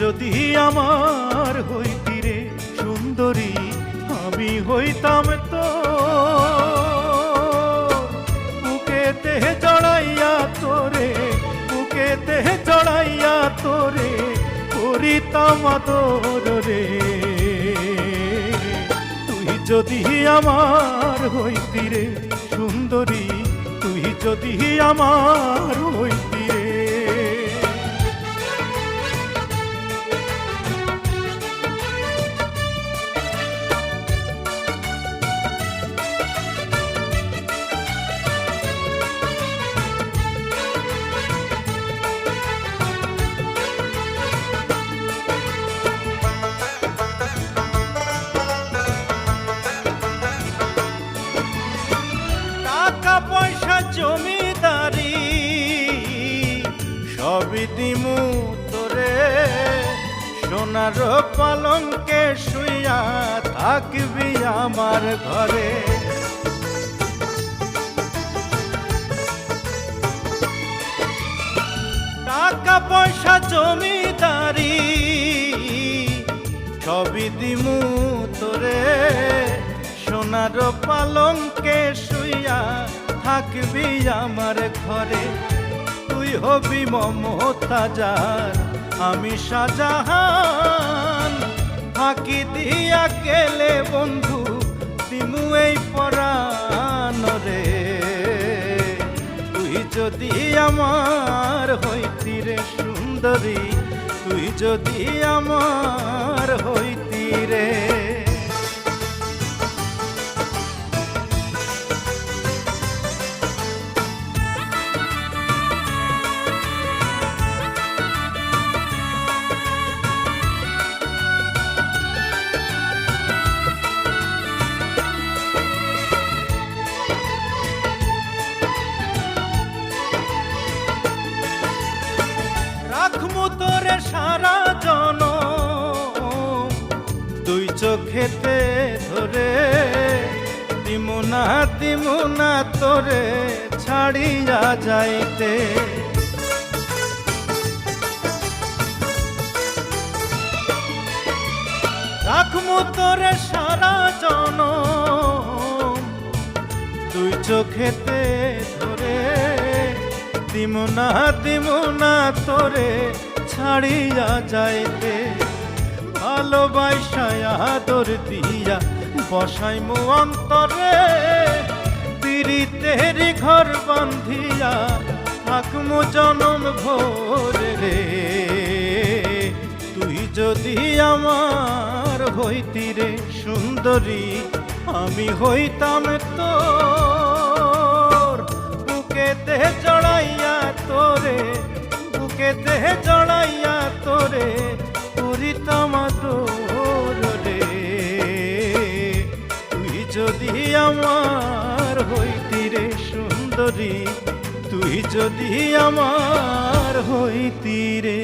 যদি আমার হইতি রে সুন্দরী, আমি হইতাম তো বুকেতে জড়াইয়া তোরে, বুকেতে জড়াইয়া তোরে করিতাম আদর রে। তুই যদি আমার হইতি রে সুন্দরী, তুই যদি আমার হইতি রে। টাকা পয়সা জমিদারি সবই দিমু তোরে, সোনার পালঙ্কে শুইয়া থাকবি আমার ঘরে। টাকা পয়সা জমিদারি সবই দিমু তোরে, সোনার পালঙ্কে শুইয়া থাকবি আমার ঘরে। তুই হবি মমতাজার, আমি শাহজাহান, ফাঁকি দিয়া গেলে বন্ধু দিমু এই পরাণ রে। তুই যদি আমার হইতি রে সুন্দরী, তুই যদি আমার হইতি রে। রাখমু তোরে সারা জনম দুই চোখেতে ধরে, দিমু না তোরে ছাড়িয়া যাইতে। রাখমু তোরে সারা জনম দুই চোখেতে ধরে, দিমু না তোরে ছাড়িয়া যাইতে। ভালোবাসায় আদর দিয়া বসাইমু অন্তরে, পিরিতেরি ঘর বান্ধিয়া থাকমু জনম ভোরে রে। তুই যদি আমার হইতি রে সুন্দরী, আমি হইতাম তোর বুকেতে জড়াইয়া তোরে, বুকেতে জড়াইয়া তোরে করিতাম আদর রে। তুই যদি আমার হইতি রে সুন্দরী, তুই যদি আমার হইতি রে।